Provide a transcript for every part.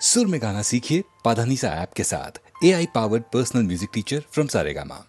सुर में गाना सीखिए पाधानीसा ऐप के साथ। AI powered personal music teacher from Saregama.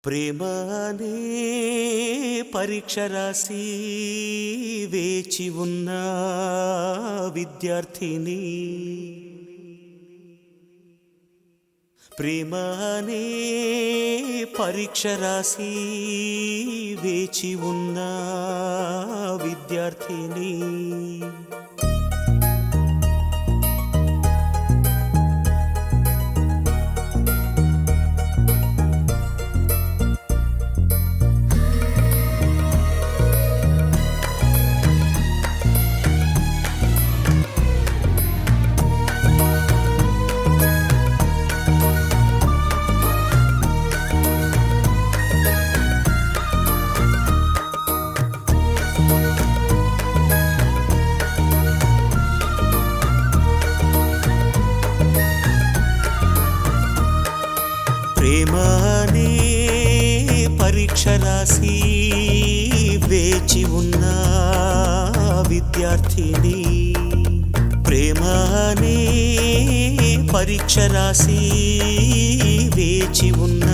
ప్రేమ అనే పరీక్ష రాసి వేచి ఉన్న విద్యార్థిని, ప్రేమ అనే పరీక్ష రాసి వేచి ఉన్న విద్యార్థిని. ప్రేమ అనే పరీక్ష రాసి వేచి ఉన్న విద్యార్థిని, ప్రేమ అనే పరీక్ష రాసి వేచి ఉన్న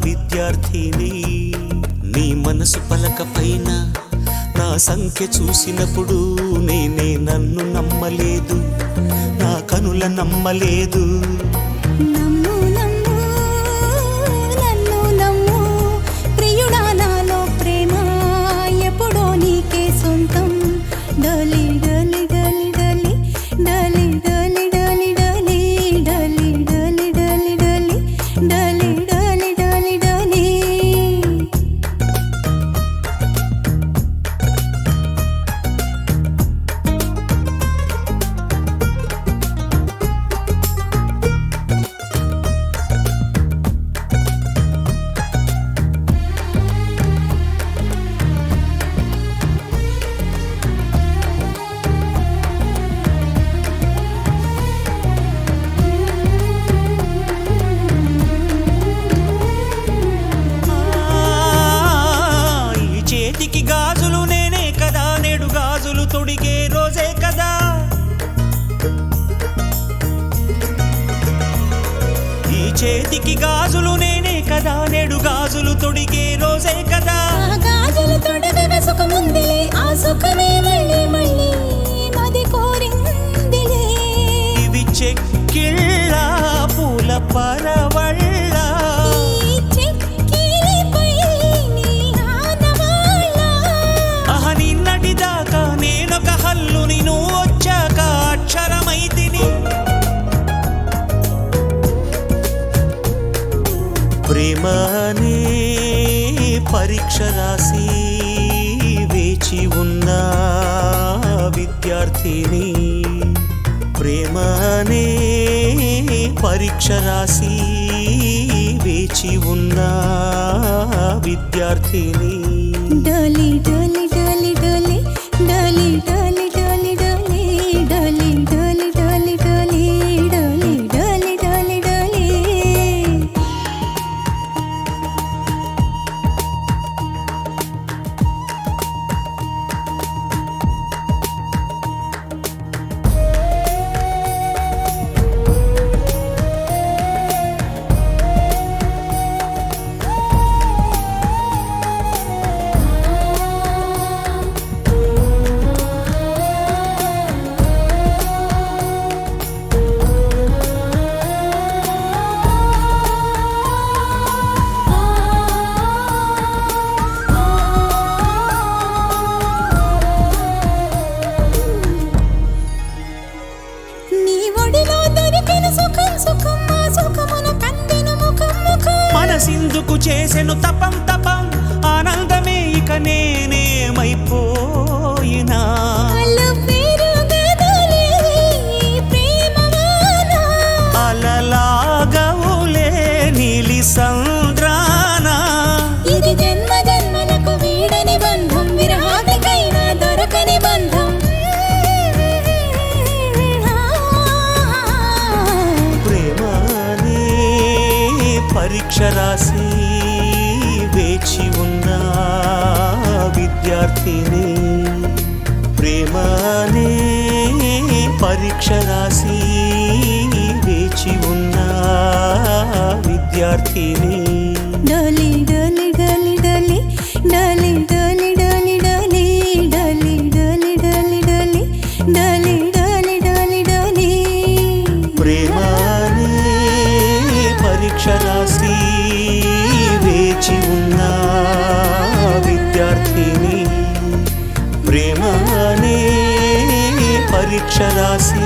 విద్యార్థిని. నీ మనసు పలక పైన నా సంఖ్య చూసినప్పుడు నేనే నన్ను నమ్మలేదు, నా కనుల నమ్మలేదు. నమ్ము నమ్ము నన్ను నమ్ము ప్రియుడా, నాలో ప్రేమ ఎప్పుడో నీకే సొంతం. డలి డలి డలి డలి డలి డలి డలి డలి డలి డలి డలి డలి డలి డలి డలి డలి. చేతికి గాజులు నేనే కదా, నేడు గాజులు తొడిగే రోజే కదా. ఈ చేతికి గాజులు నేనే కదా, నేడు గాజులు తొడిగే రోజే కదా. ఆ గాజులు తొడగగా సుఖముందిలే, ఆ సుఖమే మళ్ళీ మళ్ళీ మది కోరిందిలే. ఇవి చెక్కిళ్ళ పూల పరవళ్ళ, ఈ చెక్కిలిపై నీ ఆనవాళ్ళ. ఆహా నిన్నటి దాకా నేనొక హల్లుని, నువ్వు వచ్చాక అక్షరమైతిని. ప్రేమ అనే పరీక్ష రాసి వేచి ఉన్న విద్యార్థిని, ప్రేమ అనే పరీక్ష రాసి వేచి ఉన్న విద్యార్థిని. డలి డలి డలి డలి డలి డలి డలి డలి డలి డలి డలి డలి డలి డలి డలి డలి. నీ ఒడిలో దొరికిన సుఖం సుఖం, ఆ సుఖమున కందిన ముఖం ముఖం. మనసిందుకు చేసెను తపం తపం, ఆనందమే ఇక నేనేమైపోయినా. అల్లు పేరు గదలే ప్రేమవాన, అలలాగవులే నీలి సంద్రాన. ఇది జన్మ జన్మలకు వీడని బంధం, విరహానికైనా దొరకని బంధం. ప్రేమ అనే పరీక్ష రాసి వేచి ఉన్న విద్యార్థిని, ప్రేమ అనే పరీక్ష రాసి వేచి ఉన్న విద్యార్థిని. పరీక్ష రాసి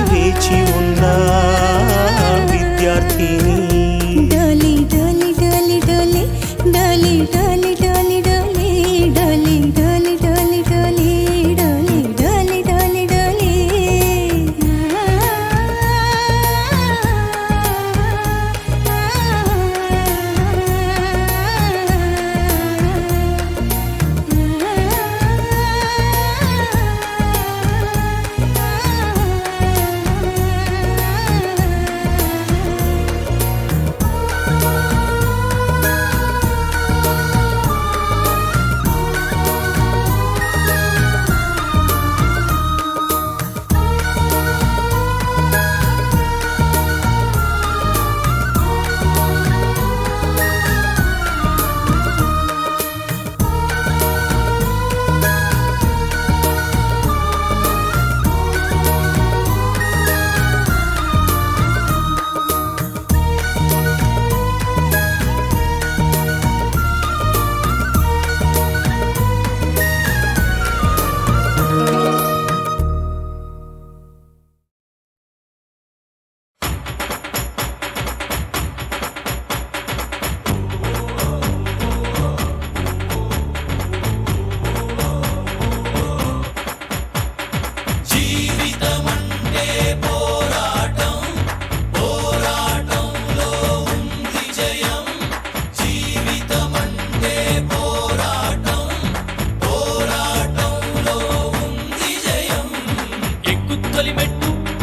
వేచి ఉన్న విద్యార్థిని డోలి డోలి డోలి డోలి డోలి డోలి డోలి డోలి డోలి డోలి డోలి డోలి డోలి డోలి డోలి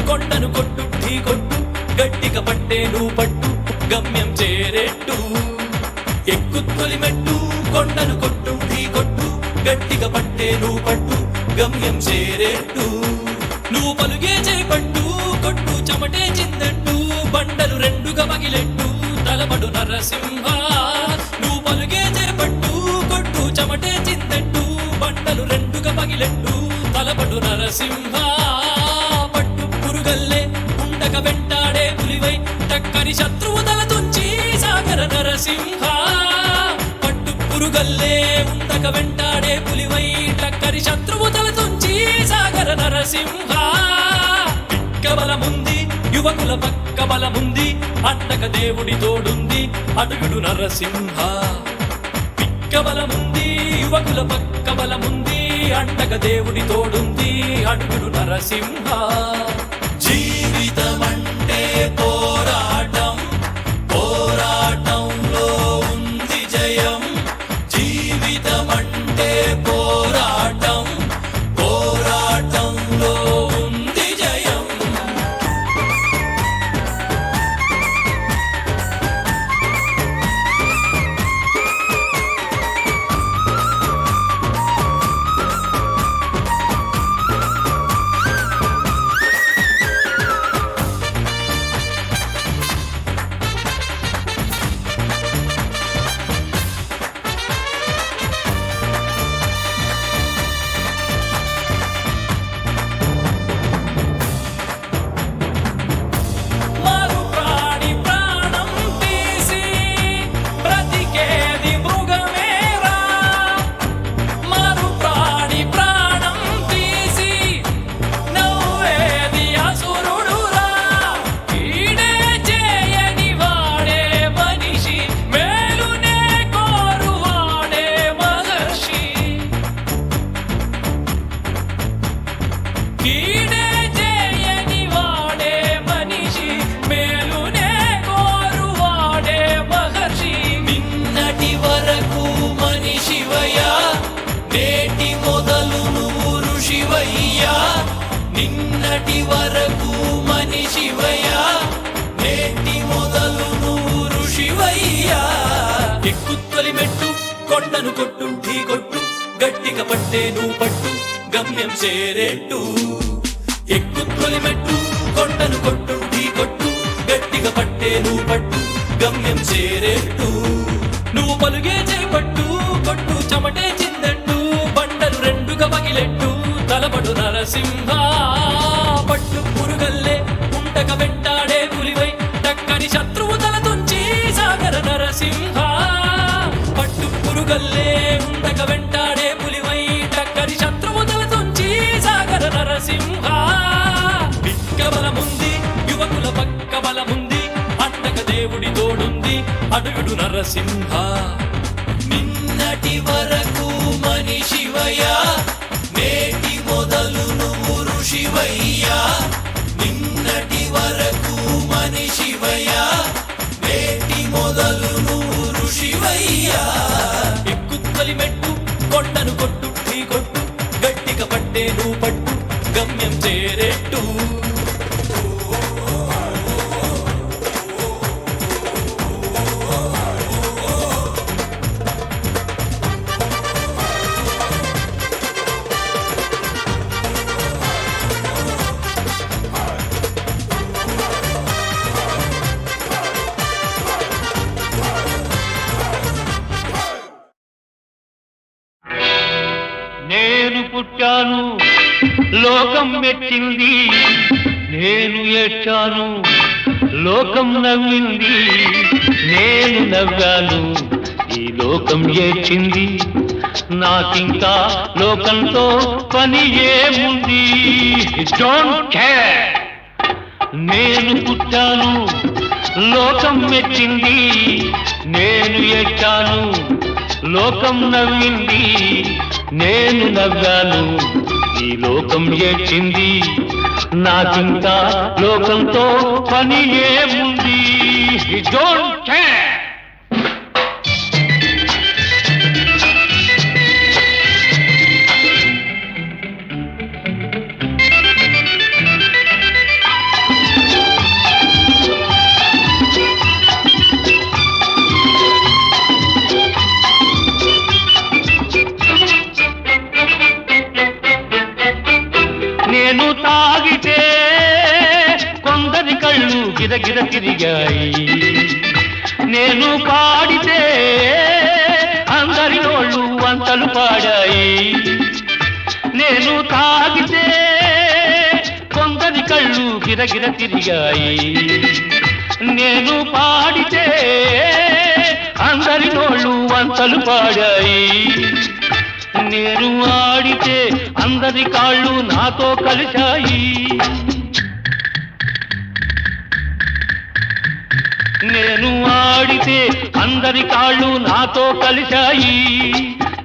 కొండను కొట్టు ఢీ కొట్టు గట్టిగా పట్టే నువ్వు పట్టు గమ్యం చేరేట్టు ఎక్కు తొలిమెట్టు కొండను కొట్టు ఢీ కొట్టు గట్టిగా పట్టే నువ్వు పట్టు గమ్యం చేరేట్టు నువ్వు పలుగే చేపట్టు కొట్టు చెమటే చిందట్టు బండలు రెండుగా పగిలెట్టు తలబడు నరసింహ నువ్వు పలుగే చేపట్టు కొట్టు చెమటే చిందట్టు బండలు రెండుగా పగిలెట్టు తలబడు నరసింహ ఉండక వెంటాడే పులివై టక్కని శత్రువు తల తుంచి సాగర నరసింహ పట్టు పురుగల్లే ఉండక వెంటాడే పులివై టక్కని శత్రువు తల తుంచి సాగర నరసింహ పిక్క బలముంది యువకుల పక్క బలముంది అండక దేవుడి తోడుంది అడుగుడు నరసింహ పిక్క బలముంది యువకుల పక్క బలముంది అండక దేవుడి తోడుంది అడుగుడు నరసింహ జీవితమంటే పోరాటం పోరాటంలో ఉంది జయం జీవితమంటే పోరాటం పోరాటంలో ఉంది జయం నిన్నటి వరకు మనిషివయ్యా నేటి మొదలు నువ్వు ఋషివయ్యా ఎక్కు తొలిమెట్టు కొండను కొట్టు ఢీ కొట్టు గట్టిగా పట్టే నువ్వు పట్టు గమ్యం చేరేట్టు ఎక్కు తొలిమెట్టు కొండను కొట్టు ఢీ కొట్టు గట్టిగా పట్టే నువ్వు పట్టు గమ్యం చేరేట్టు నువ్వు పలుగే చేపట్టు కొట్టు చెమటే చిందట్టు బండలు రెండుగా పగిలెట్టు తలబడు నరసింహ పట్టు పురుగల్లే ఉండక వెంటాడే పులివై టక్కని శత్రువు తల తుంచి సాగర నరసింహ పట్టు పురుగల్లే ఉండక వెంటాడే పులివై టక్కని శత్రువు తల తుంచి సాగర నరసింహ నరసింహ నిన్నటి వరకు మనిషివయ్యా నేటి మొదలు నువ్వు ఋషివయ్యా నిన్నటి వరకు మనిషివయ్యా నేటి మొదలు నువ్వు ఋషివయ్యా ఎక్కుత్తలి మెట్టు కొండను కొట్టు ఢీ కొట్టు గట్టిగా పట్టే నువ్వు పట్టు గమ్యం చేరేట్టు నేను పుట్టాను లోకం మెచ్చింది నేను ఏడ్చాను లోకం నవ్వింది నేను నవ్వాను ఈ లోకం ఏడ్చింది నాకింకా లోకంతో పని ఏముంది డోంట్ కేర్ నేను పుట్టాను లోకం మెచ్చింది నేను ఏడ్చాను లోకం నవ్వింది నేను నవ్వాను ఈ లోకం ఏడ్చింది నాకింకా లోకంతో పని ఏముంది డోంట్ కేర్ నేను తాగితే కొందరి కళ్ళు గిరగిర తిరిగాయి నేను పాడితే అందరి నోళ్ళు వంతలు పాడాయి నేను తాగితే కొందరి కళ్ళు గిరగిర తిరిగాయి నేను పాడితే అందరి నోళ్ళు వంతలు పాడాయి నేను ఆడితే అందరి కాళ్ళు నాతో కలిశాయి నేను ఆడితే అందరి కాళ్ళు నాతో కలిశాయి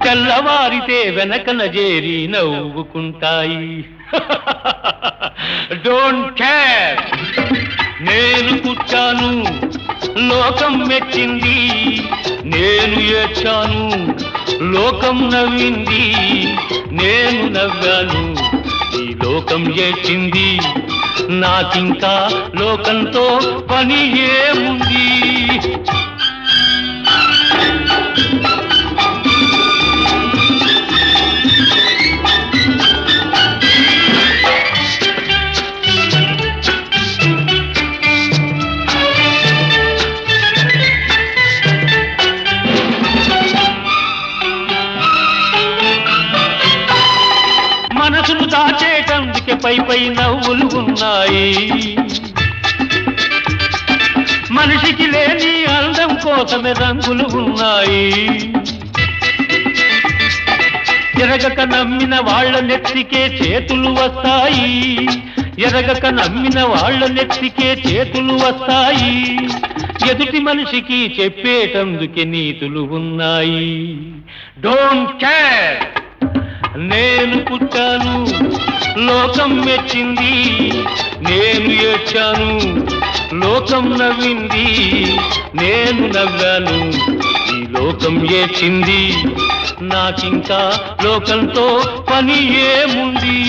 తెల్లవారితే వెనకన చేరి నవ్వుకుంటాయి డోంట్ కేర్ నేను పుట్టాను లోకం మెచ్చింది నేను ఏడ్చాను లోకం నవ్వింది నేను నవ్వాను ఈ లోకం ఏడ్చింది నాకింకా లోకంతో పని ఏముంది మనసును దాచేటందుకే పై నవ్వులు ఉన్నాయి మనిషికి లేని అందం కోసమే రంగులు ఉన్నాయి ఎరగక నమ్మిన వాళ్ళ నెత్తికే చేతులు వస్తాయి ఎరగక నమ్మిన వాళ్ళ నెత్తికే చేతులు వస్తాయి ఎదుటి మనిషికి చెప్పేటందుకే నీతులు ఉన్నాయి డోంట్ కేర్ నేను పుట్టాను లోకం మెచ్చింది నేను ఏడ్చాను లోకం నవ్వింది నేను నవ్వాను ఈ లోకం ఏడ్చింది నాకింకా లోకంతో పని ఏముంది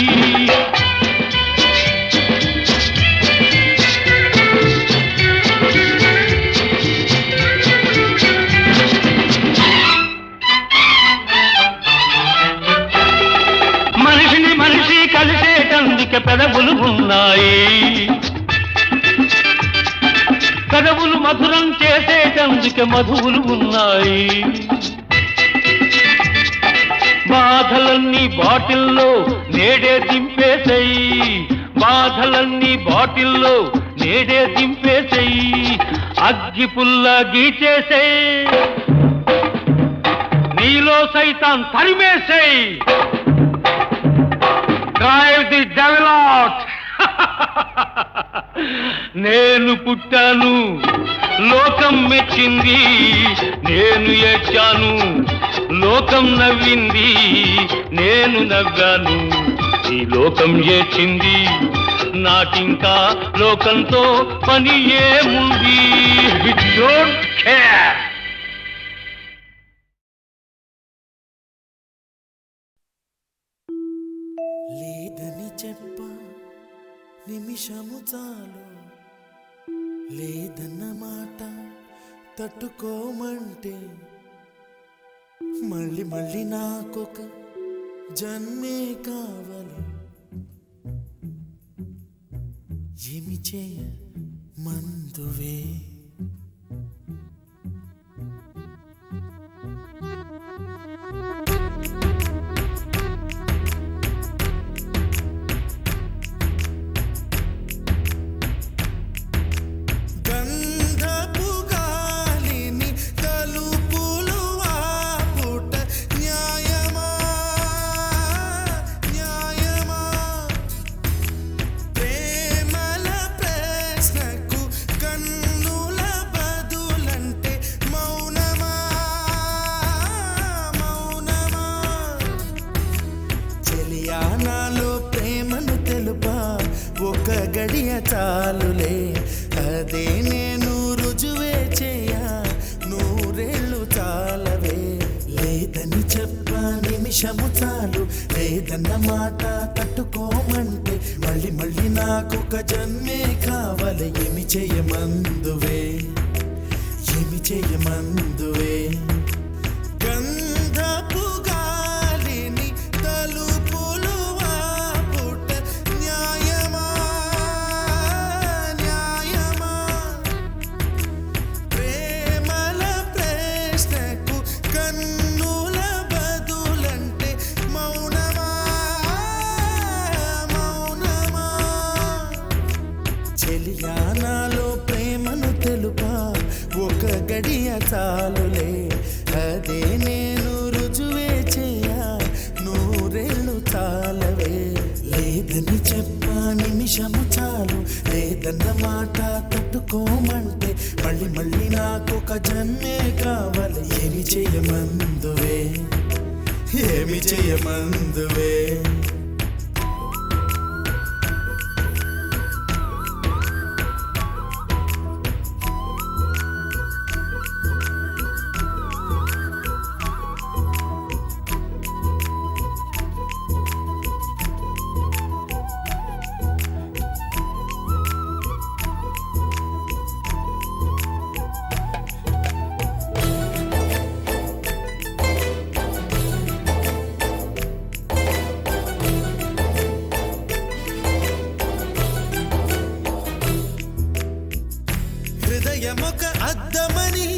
కలిసేటందుకే పెదవులు ఉన్నాయి పెదవులు మధురం చేసేటందుకే మధువులు ఉన్నాయి బాధలన్నీ బాటిల్లో నేడే దింపేసేయి బాధలన్నీ బాటిల్లో నేడే దింపేసేయి అగ్గి పుల్ల గీచేసేయి నీలో సైతాన్ తరిమేసేయి Drive the devil out! నేను పుట్టాను లోకం మెచ్చింది నేను ఏడ్చాను, లోకం నవ్వింది నేను నవ్వాను. ఈ లోకం ఏడ్చింది, నాకింకా లోకంతో పని ఏముంది? Don't care. లేదని చెప్ప నిమిషము చాలు, లేదన్న మాట తట్టుకోమంటే మళ్ళీ మళ్ళీ నాకొక జన్మే కావాలి. ఏమి చేయ మందువే నాలో ప్రేమను తెలుపా ఒక గడియ చాలులే, అదే నేను రుజువే చేయా నూరేళ్ళు చాలవే. లేదని చెప్ప నిమిషము చాలు, లేదన్న మాట తట్టుకోమంటే మళ్ళీ మళ్ళీ నాకొక జన్మే కావాలి. ఏమి చేయమందువే, ఏమి చేయమందువే. గంధపు గాలిని తలుపులు ఆపుట న్యాయమా, న్యాయమా. ప్రేమల ప్రశ్నకు కన్నుల బదులంటే మౌనమా, మౌనమా. చెలియా నాలో ప్రేమను తెలుపా ఒక గడియ చాలులే, అదే నేను రుజువే చేయా నూరేళ్ళు చాలవే. లేదని చెప్ప నిమిషము చాలు, లేదన్న మాట తట్టుకోమంటే మళ్ళీ మళ్ళీ నాకొక జన్మే కావాలి. ఏమి చేయమందువే, ఏమి చేయమందువే. హృదయమొక అద్దమని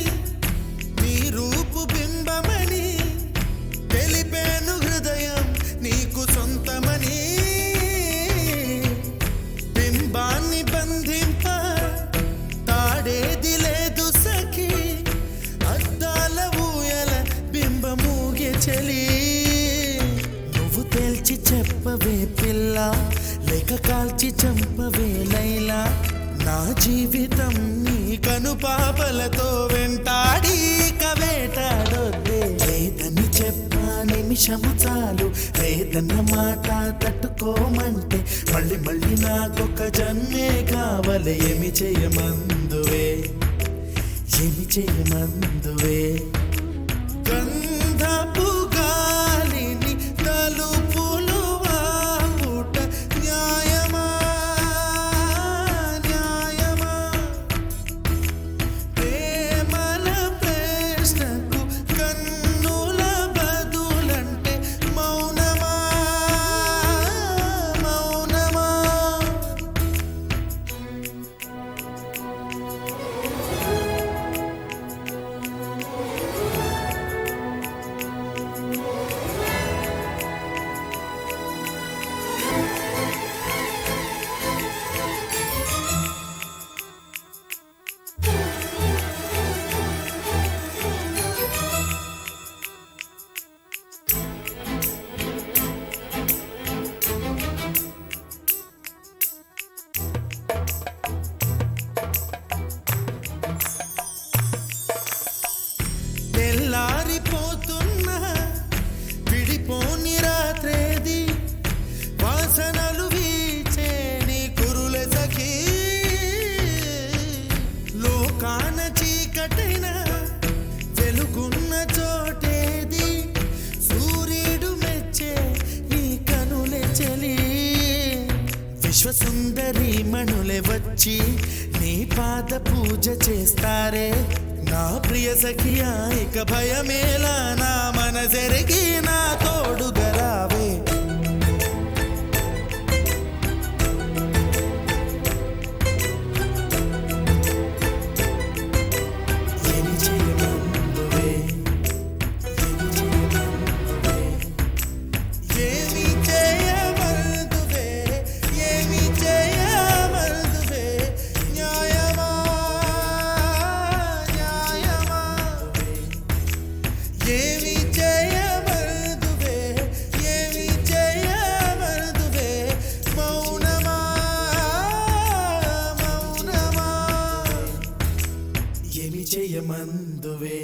నీ రూపు బింబమని తెలిపేను, హృదయం నీకు సొంతమని. బింబాన్ని బంధింప తాడేది లేదు సఖి, అద్దాల ఊయల బింబమూగే చలి. నువ్వు తేల్చి చెప్పవే పిల్ల, లేక కాల్చి చంపవే లైలా. నా జీవితం నీ కనుపాపలతో వెంటాడి కవేటాడొద్దే. లేదని చెప్ప నిమిషము చాలు, లేదన్న మాట తట్టుకోమంటే మళ్ళీ మళ్ళీ నాకొక జన్మే కావాలి. ఏమి చేయమందువే, ఏమి చేయమందువే. గంధపు గాలిని తలుపులు ఆపుట న్యాయమా, న్యాయమా. ప్రేమల ప్రశ్నకు కన్నుల బదులంటే మౌనమా, మౌనమా. వచ్చి నీ పాద పూజ చేస్తారే నా ప్రియ సఖియా ఇక భయమేలా నా మనసెరిగి నా తోడుగా రావే ఏమి చేయమందువే ఏమి చేయమందువే ఏమి చేయమందువే న్యాయమా న్యాయమా ఏమి చేయమందువే ఏమి చేయమందువే మౌనమా మౌనమా ఏమి చేయమందువే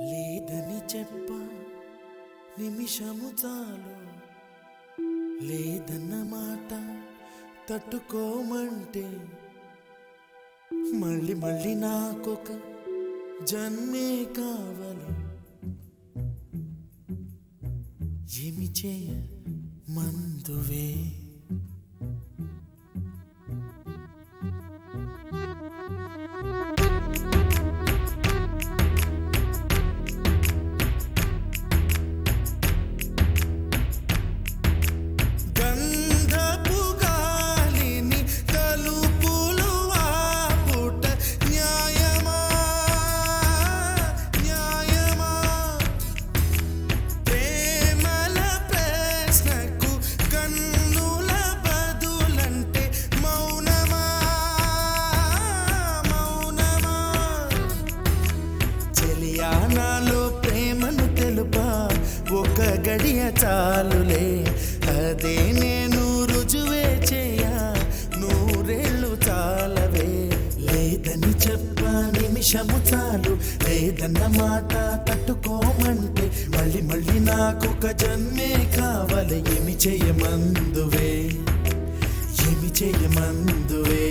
లేదని చెప్ప నిమిషము చాలు లేదన్న మాట తట్టుకోమంటే మళ్ళీ మళ్ళీ నాకొక జన్మే కావాలి ఏమి చేయ మందువే గంధపు గాలిని తలుపులు ఆపుట న్యాయమా న్యాయమా ప్రేమల ప్రశ్నకు కన్నుల బదులంటే మౌనమా మౌనమా చెలియా నాలో ప్రేమను తెలుపా ఒక గడియ చాలులే అదే నేను రుజువే చేయా నూరేళ్ళు చాలవే లేదని చెప్ప నిమిషము చాలు లేదన్న మాట తట్టుకోమంటే మళ్ళీ మళ్ళీ నాకొక జన్మే కావాలి ఏమి చేయమందువే ఏమి చేయమందువే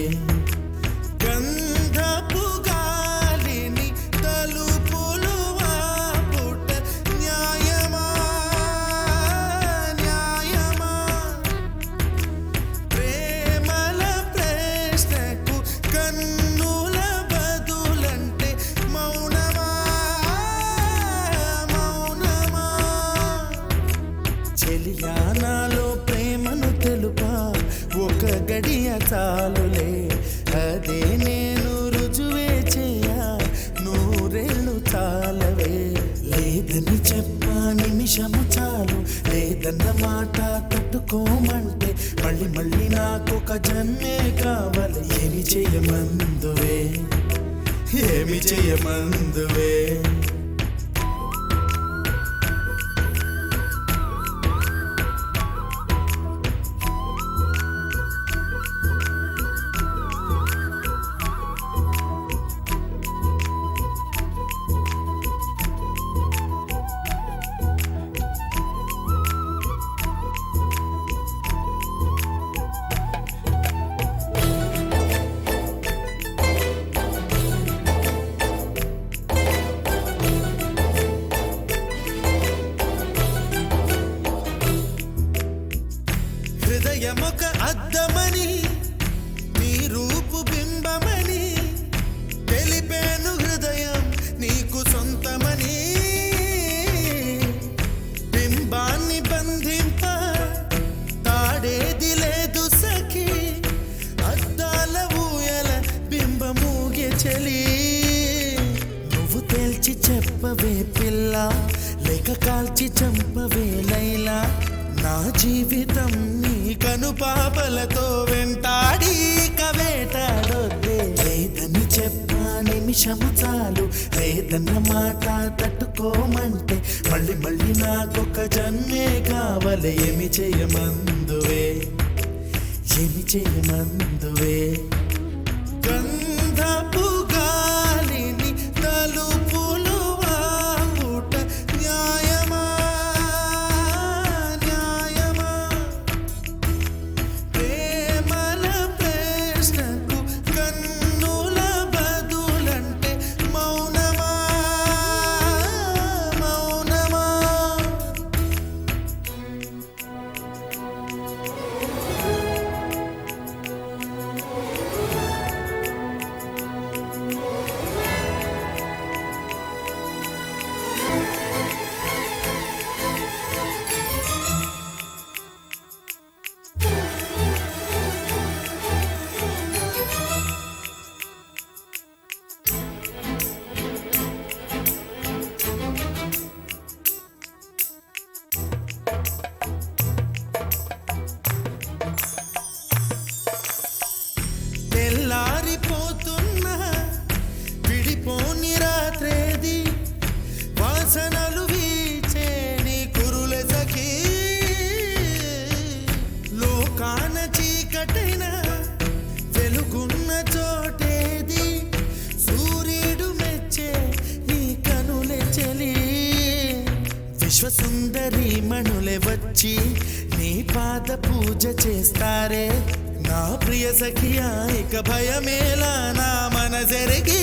గంధపు గాలిని తలుపులు ఆపుట న్యాయమా న్యాయమా ప్రేమల ప్రశ్నకు కన్నుల బదులంటే మౌనమా మౌనమా చెలియా నాలో ప్రేమను తెలుపా ఒక గడియ చాలులే అదే నేను రుజువే చేయా నూరేళ్ళు చాలవే లేదని చెప్ప నిమిషము చాలు లేదన్న మాట తట్టుకోమంటే మళ్ళీ మళ్ళీ నాకొక జన్మే కావాలి ఏమి చేయమందువే ఏమి చేయమందువే హృదయమొక అద్దమని నీ రూపు బింబమని తెలిపేను హృదయం నీకు సొంతమని బింబాన్ని బంధింప తాడేది లేదు సఖి అద్దాల ఊయల బింబమూగే చలి నువ్వు తేల్చి చెప్పవే పిల్ల లేక కాల్చి చంపవే లైలా నా జీవితం నీ కనుపాపలతో వెంటాడి కవేటాడొద్దే లేదని చెప్ప నిమిషము చాలు లేదన్న మాట తట్టుకోమంటే మళ్ళీ మళ్ళీ నాకొక జన్మే కావాలి ఏమి చేయమందువే ఏమి చేయమందువే గంధపు గాలిని తలుపులు ఆపుట న్యాయమా న్యాయమా ప్రేమల ప్రశ్నకు కన్నుల బదులంటే మౌనమా మౌనమా విశ్వసుందరి మణులే వచ్చి నీ పాద పూజ చేస్తారే నా ప్రియ సఖియా ఇక భయమేలా నా మనసెరిగి